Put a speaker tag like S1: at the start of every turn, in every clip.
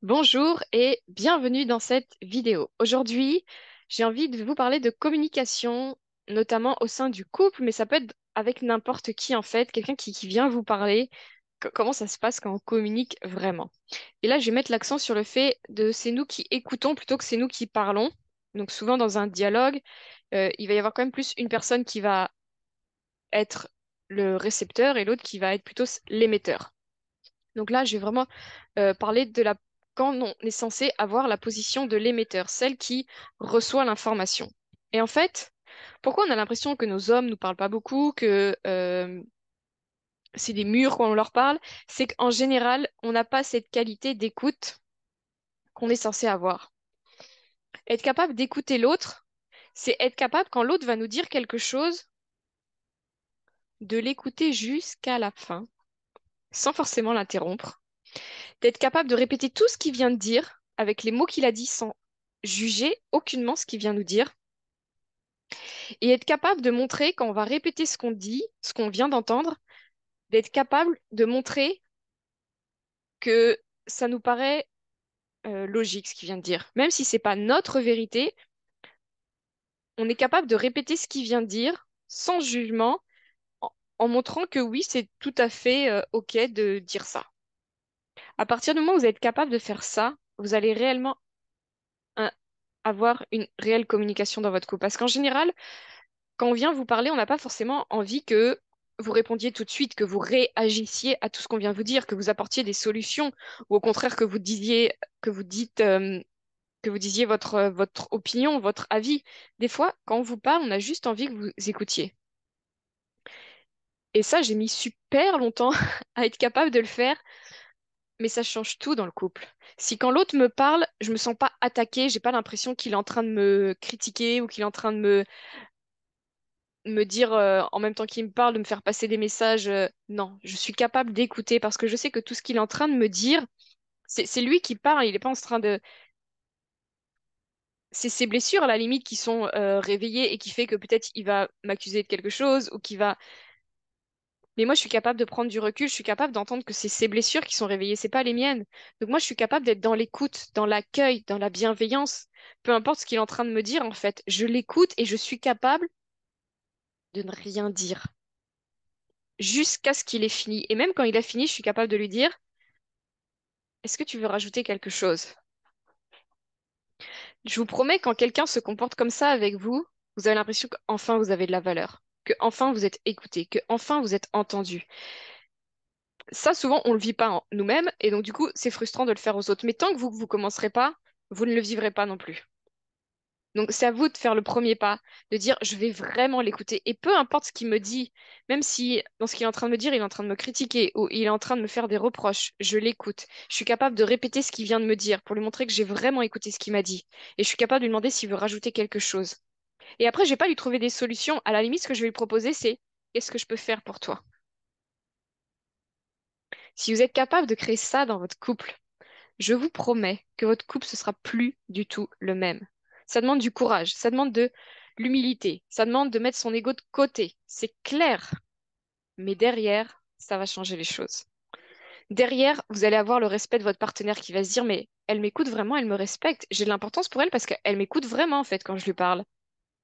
S1: Bonjour et bienvenue dans cette vidéo. Aujourd'hui, j'ai envie de vous parler de communication, notamment au sein du couple, mais ça peut être avec n'importe qui en fait, quelqu'un qui vient vous parler, comment ça se passe quand on communique vraiment. Et là, je vais mettre l'accent sur le fait de c'est nous qui écoutons plutôt que c'est nous qui parlons. Donc souvent dans un dialogue, il va y avoir quand même plus une personne qui va être le récepteur et l'autre qui va être plutôt l'émetteur. Donc là, je vais vraiment parler de la quand on est censé avoir la position de l'émetteur, celle qui reçoit l'information. Et en fait, pourquoi on a l'impression que nos hommes nous parlent pas beaucoup, que c'est des murs quand on leur parle, c'est qu'en général, on n'a pas cette qualité d'écoute qu'on est censé avoir. Être capable d'écouter l'autre, c'est être capable, quand l'autre va nous dire quelque chose, de l'écouter jusqu'à la fin, sans forcément l'interrompre, d'être capable de répéter tout ce qu'il vient de dire avec les mots qu'il a dit sans juger aucunement ce qu'il vient nous dire et être capable de montrer quand on va répéter ce qu'on dit, ce qu'on vient d'entendre, d'être capable de montrer que ça nous paraît logique ce qu'il vient de dire. Même si c'est pas notre vérité, on est capable de répéter ce qu'il vient de dire sans jugement en montrant que oui, c'est tout à fait OK de dire ça. À partir du moment où vous êtes capable de faire ça, vous allez réellement hein, avoir une réelle communication dans votre couple. Parce qu'en général, quand on vient vous parler, on n'a pas forcément envie que vous répondiez tout de suite, que vous réagissiez à tout ce qu'on vient vous dire, que vous apportiez des solutions, ou au contraire que vous disiez, que vous disiez votre opinion, votre avis. Des fois, quand on vous parle, on a juste envie que vous écoutiez. Et ça, j'ai mis super longtemps à être capable de le faire, mais ça change tout dans le couple. Si quand l'autre me parle, je me sens pas attaquée, j'ai pas l'impression qu'il est en train de me critiquer ou qu'il est en train de me dire en même temps qu'il me parle, de me faire passer des messages. Non, je suis capable d'écouter parce que je sais que tout ce qu'il est en train de me dire, c'est lui qui parle, il n'est pas en train de... C'est ses blessures à la limite qui sont réveillées et qui fait que peut-être il va m'accuser de quelque chose ou qui va... Mais moi, je suis capable de prendre du recul, je suis capable d'entendre que c'est ses blessures qui sont réveillées, c'est pas les miennes. Donc moi, je suis capable d'être dans l'écoute, dans l'accueil, dans la bienveillance. Peu importe ce qu'il est en train de me dire, en fait, je l'écoute et je suis capable de ne rien dire jusqu'à ce qu'il ait fini. Et même quand il a fini, je suis capable de lui dire, est-ce que tu veux rajouter quelque chose? Je vous promets, quand quelqu'un se comporte comme ça avec vous, vous avez l'impression qu'enfin vous avez de la valeur, que enfin vous êtes écouté, que enfin vous êtes entendu. Ça, souvent, on le vit pas nous-mêmes, et donc du coup, c'est frustrant de le faire aux autres. Mais tant que vous commencerez pas, vous ne le vivrez pas non plus. Donc, c'est à vous de faire le premier pas, de dire je vais vraiment l'écouter. Et peu importe ce qu'il me dit, même si dans ce qu'il est en train de me dire, il est en train de me critiquer ou il est en train de me faire des reproches, je l'écoute. Je suis capable de répéter ce qu'il vient de me dire pour lui montrer que j'ai vraiment écouté ce qu'il m'a dit. Et je suis capable de lui demander s'il veut rajouter quelque chose. Et après, je vais pas lui trouver des solutions. À la limite, ce que je vais lui proposer, c'est qu'est-ce que je peux faire pour toi? Si vous êtes capable de créer ça dans votre couple, je vous promets que votre couple, ce sera plus du tout le même. Ça demande du courage, ça demande de l'humilité, ça demande de mettre son ego de côté. C'est clair, mais derrière, ça va changer les choses. Derrière, vous allez avoir le respect de votre partenaire qui va se dire, mais elle m'écoute vraiment, elle me respecte. J'ai de l'importance pour elle parce qu'elle m'écoute vraiment, en fait, quand je lui parle.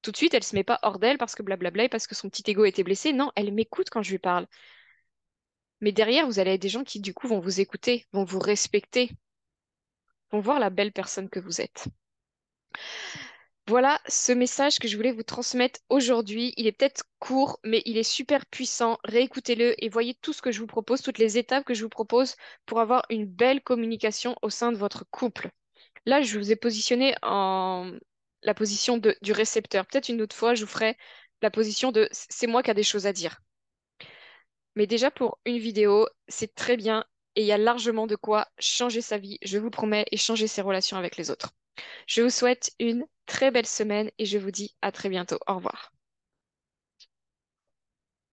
S1: Tout de suite, elle se met pas hors d'elle parce que blablabla et parce que son petit ego était blessé. Non, elle m'écoute quand je lui parle. Mais derrière, vous allez être des gens qui, du coup, vont vous écouter, vont vous respecter, vont voir la belle personne que vous êtes. Voilà ce message que je voulais vous transmettre aujourd'hui. Il est peut-être court, mais il est super puissant. Réécoutez-le et voyez tout ce que je vous propose, toutes les étapes que je vous propose pour avoir une belle communication au sein de votre couple. Là, je vous ai positionné en la position du récepteur. Peut-être une autre fois, je vous ferai la position de c'est moi qui a des choses à dire. Mais déjà pour une vidéo, c'est très bien et il y a largement de quoi changer sa vie, je vous promets, et changer ses relations avec les autres. Je vous souhaite une très belle semaine et je vous dis à très bientôt. Au revoir.